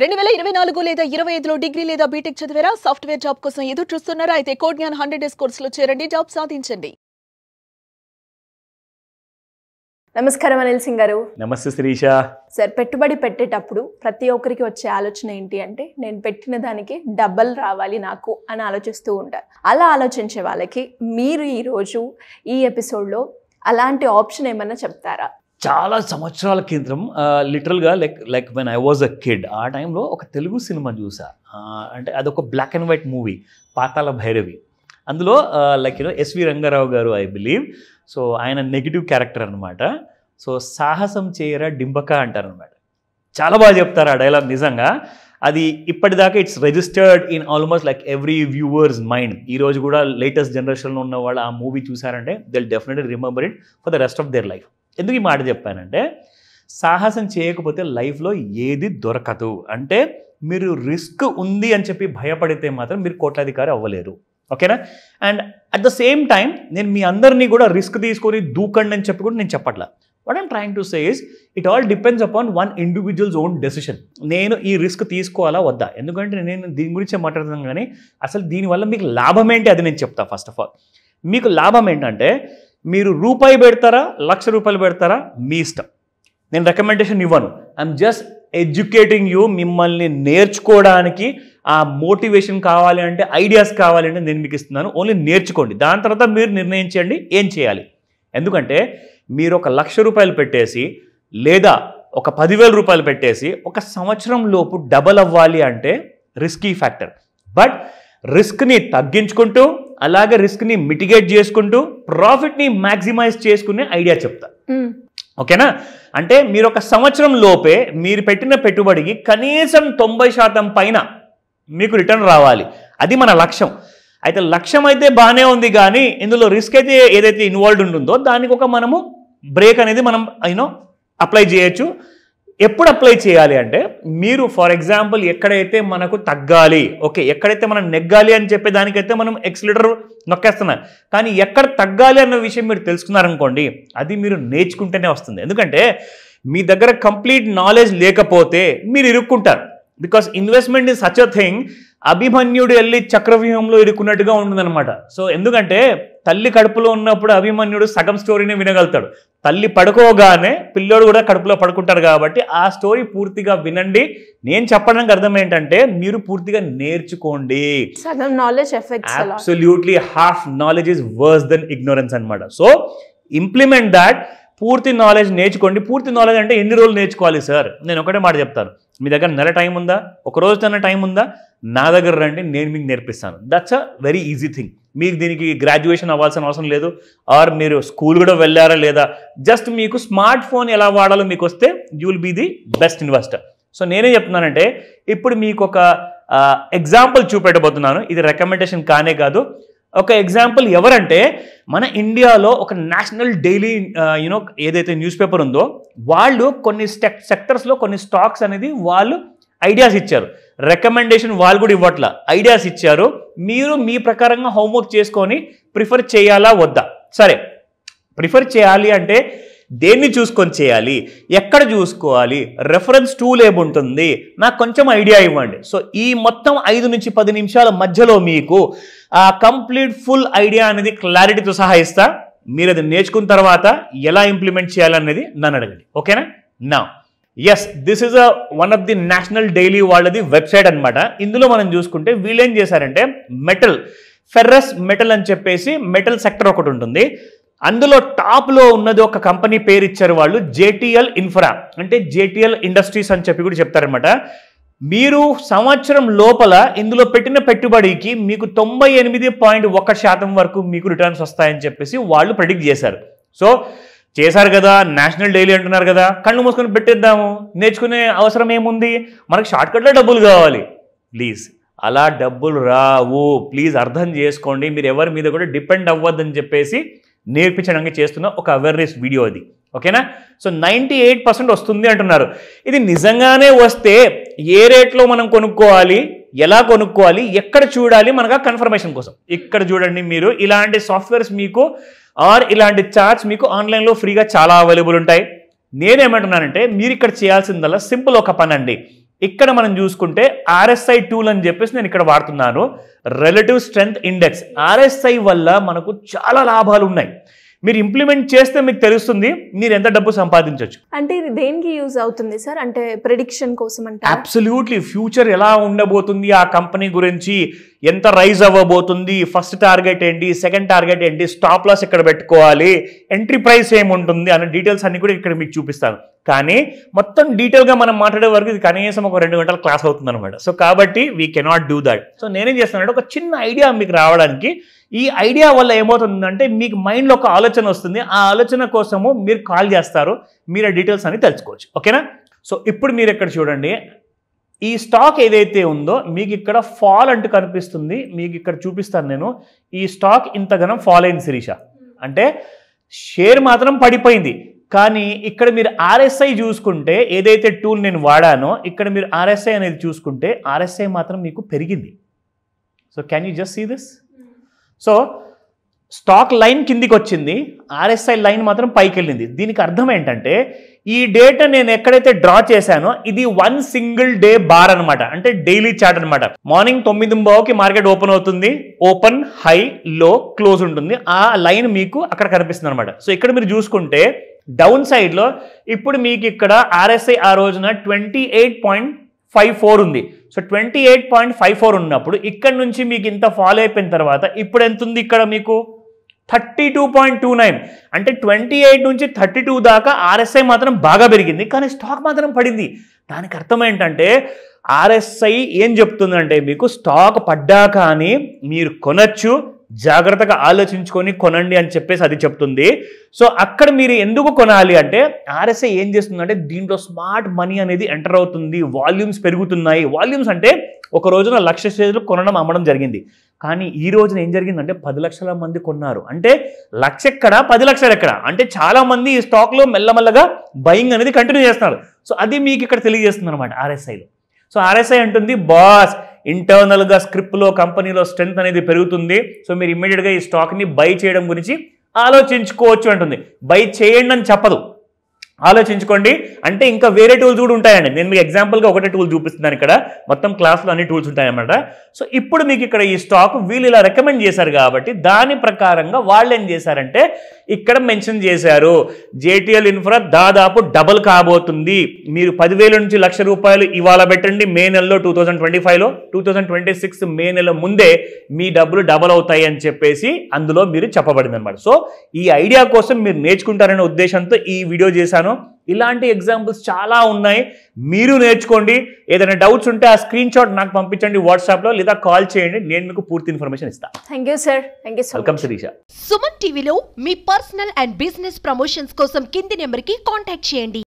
2024 లేదా 25లో డిగ్రీ లేదా బీటెక్ చదివారా? సాఫ్ట్వేర్ జాబ్ కోసం ఎదురు చూస్తున్నారా? అయితే కోడ్ జ్ఞాన్ 100 డేస్ కోర్సులో చేరండి, జాబ్ సాధించండి. నమస్కారం అనిల్ సింగ్ గారు. నమస్తే శిరీష. సార్, పెట్టుబడి పెట్టేటప్పుడు ప్రతి ఒక్కరికి వచ్చే ఆలోచన ఏంటి అంటే, నేను పెట్టిన దానికి డబల్ రావాలి నాకు అని ఆలోచిస్తూ ఉంటారు. అలా ఆలోచించే వాళ్ళకి మీరు ఈరోజు ఈ ఎపిసోడ్లో అలాంటి ఆప్షన్ ఏమన్నా చెప్తారా? చాలా సంవత్సరాల క్రితం లిటరల్గా like when I was a kid, ఆ టైంలో ఒక తెలుగు సినిమా చూసా. అంటే అదొక బ్లాక్ అండ్ వైట్ మూవీ, పాతాళ భైరవి. అందులో ఎస్వి రంగారావు గారు ఐ బిలీవ్. సో ఆయన నెగిటివ్ క్యారెక్టర్ అనమాట. సో సాహసం చేయరా డింబక అంటారనమాట. చాలా బాగా చెప్తారు ఆ డైలాగ్. నిజంగా అది ఇప్పటిదాకా it's registered in almost like every viewers mind. ఈరోజు కూడా లేటెస్ట్ జనరేషన్లో ఉన్న వాళ్ళు ఆ మూవీ చూసారంటే they'll definitely remember it for the rest of their life. ఎందుకు ఈ మాట చెప్పానంటే, సాహసం చేయకపోతే లైఫ్లో ఏది దొరకదు. అంటే మీరు రిస్క్ ఉంది అని చెప్పి భయపడితే మాత్రం మీరు కోట్లాధికారి అవ్వలేరు. ఓకేనా? And at the same time నేను మీ అందరినీ కూడా రిస్క్ తీసుకొని దూకండి అని చెప్పి కూడా నేను చెప్పట్లా. What I'm trying to say is, it all depends upon one individuals own decision. నేను ఈ రిస్క్ తీసుకోవాలా వద్దా? ఎందుకంటే నేను దీని గురించే మాట్లాడుతున్నాను, కానీ అసలు దీనివల్ల మీకు లాభం ఏంటి అది నేను చెప్తా. ఫస్ట్ ఆఫ్ ఆల్, మీకు లాభం ఏంటంటే, మీరు రూపాయి పెడతారా, ₹1,00,000 పెడతారా, మీ ఇష్టం. నేను రికమెండేషన్ ఇవ్వను. I'm just educating you. మిమ్మల్ని నేర్చుకోవడానికి ఆ మోటివేషన్ కావాలి అంటే, ఐడియాస్ కావాలి అంటే నేను మీకు ఇస్తున్నాను. ఓన్లీ నేర్చుకోండి. దాని తర్వాత మీరు నిర్ణయించండి ఏం చేయాలి. ఎందుకంటే మీరు ఒక ₹1,00,000 పెట్టేసి లేదా ఒక ₹10,000 పెట్టేసి ఒక సంవత్సరం లోపు డబల్ అవ్వాలి అంటే రిస్కీ ఫ్యాక్టర్. బట్ రిస్క్ని తగ్గించుకుంటూ, అలాగే రిస్క్ని మిటిగేట్ చేసుకుంటూ, ప్రాఫిట్ని మ్యాక్సిమైజ్ చేసుకునే ఐడియా చెప్తా. ఓకేనా? అంటే మీరు ఒక సంవత్సరం లోపే మీరు పెట్టిన పెట్టుబడికి కనీసం 90% పైన మీకు రిటర్న్ రావాలి. అది మన లక్ష్యం. అయితే లక్ష్యం అయితే బాగానే ఉంది, కానీ ఇందులో రిస్క్ అయితే ఏదైతే ఇన్వాల్వ్డ్ ఉంటుందో దానికి ఒక మనము బ్రేక్ అనేది మనం అప్లై చేయొచ్చు. ఎప్పుడు అప్లై చేయాలి అంటే, మీరు ఫర్ ఎగ్జాంపుల్ ఎక్కడైతే మనకు తగ్గాలి, ఓకే, ఎక్కడైతే మనం నెగ్గాలి అని చెప్పే దానికైతే మనం ఎక్సిలేటర్ నొక్కేస్తున్నారు. కానీ ఎక్కడ తగ్గాలి అన్న విషయం మీరు తెలుసుకున్నారనుకోండి, అది మీరు నేర్చుకుంటేనే వస్తుంది. ఎందుకంటే మీ దగ్గర కంప్లీట్ నాలెడ్జ్ లేకపోతే మీరు ఇరుక్కుంటారు. Because investment is such a thing. అభిమన్యుడు వెళ్ళి చక్రవ్యూహంలో ఇరుక్కున్నట్టుగా ఉంటుందన్నమాట. సో ఎందుకంటే తల్లి కడుపులో ఉన్నప్పుడు అభిమన్యుడు సగం స్టోరీనే వినగలుగుతాడు. తల్లి పడుకోగానే పిల్లోడు కూడా కడుపులో పడుకుంటాడు. కాబట్టి ఆ స్టోరీ పూర్తిగా వినండి. నేను చెప్పడానికి అర్థం ఏంటంటే, మీరు పూర్తిగా నేర్చుకోండి. Absolutely half knowledge is worse than ignorance అనమాట. So implement that. పూర్తి నాలెడ్జ్ నేర్చుకోండి. పూర్తి నాలెడ్జ్ అంటే ఎన్ని రోజులు నేర్చుకోవాలి సార్? నేను ఒకటే మాట చెప్తాను. మీ దగ్గర నెల టైం ఉందా, ఒక రోజున టైం ఉందా, నా దగ్గర రండి, నేను మీకు నేర్పిస్తాను. That's a very easy thing. మీకు దీనికి గ్రాడ్యుయేషన్ అవ్వాల్సిన అవసరం లేదు. ఆర్ మీరు స్కూల్ కూడా వెళ్ళారా లేదా, జస్ట్ మీకు స్మార్ట్ ఫోన్ ఎలా వాడాలో మీకు వస్తే you will be the best investor. So నేనే చెప్తున్నానంటే, ఇప్పుడు మీకు ఒక ఎగ్జాంపుల్ చూపెట్టబోతున్నాను. ఇది రికమెండేషన్ కానే కాదు. ఒక ఎగ్జాంపుల్ ఎవరంటే, మన ఇండియాలో ఒక నేషనల్ డైలీ ఏదైతే న్యూస్ పేపర్ ఉందో, వాళ్ళు కొన్ని సెక్టర్స్లో కొన్ని స్టాక్స్ అనేది వాళ్ళు ఐడియాస్ ఇచ్చారు. రికమెండేషన్ వాళ్ళు కూడా ఇవ్వట్ల, ఐడియాస్ ఇచ్చారు. మీరు మీ ప్రకారంగా హోంవర్క్ చేసుకొని ప్రిఫర్ చేయాలా వద్దా? సరే, ప్రిఫర్ చేయాలి అంటే దేన్ని చూసుకొని చేయాలి, ఎక్కడ చూసుకోవాలి, రెఫరెన్స్ టూల్ ఏముంటుంది, నాకు కొంచెం ఐడియా ఇవ్వండి. సో ఈ మొత్తం 5 నుంచి 10 నిమిషాల మధ్యలో మీకు ఆ కంప్లీట్ ఫుల్ ఐడియా అనేది క్లారిటీతో సహా ఇస్తా. మీరు అది నేర్చుకున్న తర్వాత ఎలా ఇంప్లిమెంట్ చేయాలనేది నన్ను అడగండి. ఓకేనా? నా yes, this is one of the national daily వాళ్ళది వెబ్సైట్ అనమాట. ఇందులో మనం చూసుకుంటే వీళ్ళు ఏం చేశారంటే, ఫెర్రస్ మెటల్ అని చెప్పేసి మెటల్ సెక్టర్ ఒకటి ఉంటుంది. అందులో టాప్లో ఉన్నది ఒక కంపెనీ పేరు ఇచ్చారు వాళ్ళు, JTL ఇన్ఫ్రా, అంటే JTL ఇండస్ట్రీస్ అని చెప్పి కూడా చెప్తారనమాట. మీరు సంవత్సరం లోపల ఇందులో పెట్టిన పెట్టుబడికి మీకు 98.1% వరకు మీకు రిటర్న్స్ వస్తాయని చెప్పేసి వాళ్ళు ప్రెడిక్ట్ చేశారు. సో చేశారు కదా, నేషనల్ డైలీ అంటున్నారు కదా, కళ్ళు మూసుకొని పెట్టేద్దాము, నేర్చుకునే అవసరం ఏముంది, మనకు షార్ట్కట్లో డబ్బులు కావాలి. ప్లీజ్ అలా డబ్బులు రావు. ప్లీజ్ అర్థం చేసుకోండి. మీరు ఎవరి మీద కూడా డిపెండ్ అవ్వద్దని చెప్పేసి నేర్పించడానికి చేస్తున్న ఒక అవేర్నెస్ వీడియో అది. ఓకేనా? సో 98% వస్తుంది అంటున్నారు. ఇది నిజంగానే వస్తే ఏ రేట్లో మనం కొనుక్కోవాలి, ఎలా కొనుక్కోవాలి, ఎక్కడ చూడాలి, మనకు కన్ఫర్మేషన్ కోసం ఇక్కడ చూడండి. మీరు ఇలాంటి సాఫ్ట్వేర్స్ మీకు ఆర్ ఇలాంటి చార్ట్స్ మీకు ఆన్లైన్లో ఫ్రీగా చాలా అవైలబుల్ ఉంటాయి. నేనేమంటున్నానంటే, మీరు ఇక్కడ చేయాల్సిందల్లా సింపుల్ ఒక పని అండి. ఇక్కడ మనం చూసుకుంటే RSI టూల్ అని చెప్పేసి నేను ఇక్కడ వాడుతున్నాను, రిలేటివ్ స్ట్రెంగ్త్ ఇండెక్స్. RSI వల్ల మనకు చాలా లాభాలు ఉన్నాయి. మీరు ఇంప్లిమెంట్ చేస్తే మీకు తెలుస్తుంది మీరు ఎంత డబ్బు సంపాదించవచ్చు. అంటే ఇది దేనికి యూజ్ అవుతుంది సార్? అంటే ప్రెడిక్షన్ కోసం అంటే? అబ్సల్యూట్లీ, ఫ్యూచర్ ఎలా ఉండబోతుంది, ఆ కంపెనీ గురించి ఎంత రైజ్ అవ్వబోతుంది, ఫస్ట్ టార్గెట్ ఏంటి, సెకండ్ టార్గెట్ ఏంటి, స్టాప్ లాస్ ఎక్కడ పెట్టుకోవాలి, ఎంట్రీ ప్రైస్ ఏముంటుంది అనే డీటెయిల్స్ అన్ని కూడా ఇక్కడ మీకు చూపిస్తాను. కానీ మొత్తం డీటెయిల్గా మనం మాట్లాడే వరకు ఇది కనీసం ఒక 2 గంటల క్లాస్ అవుతుంది అనమాట. సో కాబట్టి we cannot do that. So నేనేం చేస్తానంటే ఒక చిన్న ఐడియా మీకు రావడానికి, ఈ ఐడియా వల్ల ఏమవుతుందంటే మీకు మైండ్లో ఒక ఆలోచన వస్తుంది, ఆ ఆలోచన కోసము మీరు కాల్ చేస్తారు, మీరు ఆ డీటెయిల్స్ అని తెలుసుకోవచ్చు. ఓకేనా? సో ఇప్పుడు మీరు ఇక్కడ చూడండి, ఈ స్టాక్ ఏదైతే ఉందో మీకు ఇక్కడ ఫాల్ అంటూ కనిపిస్తుంది, మీకు ఇక్కడ చూపిస్తాను నేను. ఈ స్టాక్ ఇంతగానం ఫాల్ అయింది శిరీష, అంటే షేర్ మాత్రం పడిపోయింది. కానీ ఇక్కడ మీరు RSI చూసుకుంటే, ఏదైతే టూల్ నేను వాడానో ఇక్కడ మీరు RSI అనేది చూసుకుంటే RSI మాత్రం మీకు పెరిగింది. So can you just see this? So stock line కిందికి వచ్చింది, RSI లైన్ మాత్రం పైకి వెళ్ళింది. దీనికి అర్థం ఏంటంటే ఈ డేటా నేను ఎక్కడైతే డ్రా చేశానో ఇది 1 సింగిల్ డే బార్ అనమాట, అంటే డైలీ చార్ట్ అనమాట. మార్నింగ్ 9:15కి మార్కెట్ ఓపెన్ అవుతుంది, ఓపెన్, హై, లో, క్లోజ్ ఉంటుంది. ఆ లైన్ మీకు అక్కడ కనిపిస్తుంది అనమాట. సో ఇక్కడ మీరు చూసుకుంటే డౌన్ సైడ్లో ఇప్పుడు మీకు ఇక్కడ RSI ఆ రోజున 28.54 ఉంది. సో 28.54 ఉన్నప్పుడు ఇక్కడ నుంచి మీకు ఇంత ఫాలో అయిపోయిన తర్వాత ఇప్పుడు ఎంత ఉంది ఇక్కడ మీకు 32.29. అంటే 28 నుంచి 32 దాకా RSI మాత్రం బాగా పెరిగింది, కానీ స్టాక్ మాత్రం పడింది. దానికి అర్థం ఏంటంటే RSI ఏం చెప్తుందంటే మీకు స్టాక్ పడ్డా కానీ మీరు కొనచ్చు, జాగ్రత్తగా ఆలోచించుకొని కొనండి అని చెప్పేసి అది చెప్తుంది. సో అక్కడ మీరు ఎందుకు కొనాలి అంటే RSI ఏం చేస్తుందంటే దీంట్లో స్మార్ట్ మనీ అనేది ఎంటర్ అవుతుంది, వాల్యూమ్స్ పెరుగుతున్నాయి. వాల్యూమ్స్ అంటే ఒక రోజున 1,00,000 షేర్లు కొనడం అమ్మడం జరిగింది, కానీ ఈ రోజున ఏం జరిగిందంటే 10 లక్షల మంది కొన్నారు. అంటే 1,00,000 ఎక్కడ, 10 లక్షలు ఎక్కడ, అంటే చాలా మంది ఈ స్టాక్లో మెల్లమెల్లగా బయింగ్ అనేది కంటిన్యూ చేస్తున్నారు. సో అది మీకు ఇక్కడ తెలియజేస్తుంది అనమాట RSIలో. సో RSI అంటుంది బాస్ ఇంటర్నల్గా స్క్రిప్ట్లో కంపెనీలో స్ట్రెంత్ అనేది పెరుగుతుంది, సో మీరు ఇమ్మీడియట్గా ఈ స్టాక్ని బై చేయడం గురించి ఆలోచించుకోవచ్చు అంటుంది. బై చేయండి అని చెప్పదు, ఆలోచించుకోండి అంటే. ఇంకా వేరే టూల్స్ కూడా ఉంటాయండి, నేను మీకు ఎగ్జాంపుల్గా ఒకటే టూల్ చూపిస్తున్నాను. ఇక్కడ మొత్తం క్లాస్లో అన్ని టూల్స్ ఉంటాయన్నమాట. సో ఇప్పుడు మీకు ఇక్కడ ఈ స్టాక్ వీళ్ళు ఇలా రికమెండ్ చేశారు కాబట్టి దాని ప్రకారంగా వాళ్ళు ఏం చేశారంటే ఇక్కడ మెన్షన్ చేశారు, JTL ఇన్ఫ్రా దాదాపు డబుల్ కాబోతుంది. మీరు 10,000 నుంచి ₹1,00,000 ఇవాళ పెట్టండి మే నెలలో 2025లో, 2026 మే నెల ముందే మీ డబ్బులు డబల్ అవుతాయి అని చెప్పేసి అందులో మీరు చెప్పబడింది అనమాట. సో ఈ ఐడియా కోసం మీరు నేర్చుకుంటారనే ఉద్దేశంతో ఈ వీడియో చేశాను. ఇలాంటి ఎగ్జాంపుల్స్ చాలా ఉన్నాయి, మీరు నేర్చుకోండి. ఏదైనా డౌట్స్ ఉంటే ఆ స్క్రీన్ షాట్ నాకు పంపించండి వాట్సాప్లో, లేదా కాల్ చేయండి, నేను మీకు పూర్తి ఇన్ఫర్మేషన్ ఇస్తాను. Thank you sir. Thank you so much. Welcome Shirisha. Suman టీవీలో మీ పర్సనల్ అండ్ బిజినెస్ ప్రమోషన్స్ కోసం కింది నెంబర్కి కాంటాక్ట్ చేయండి.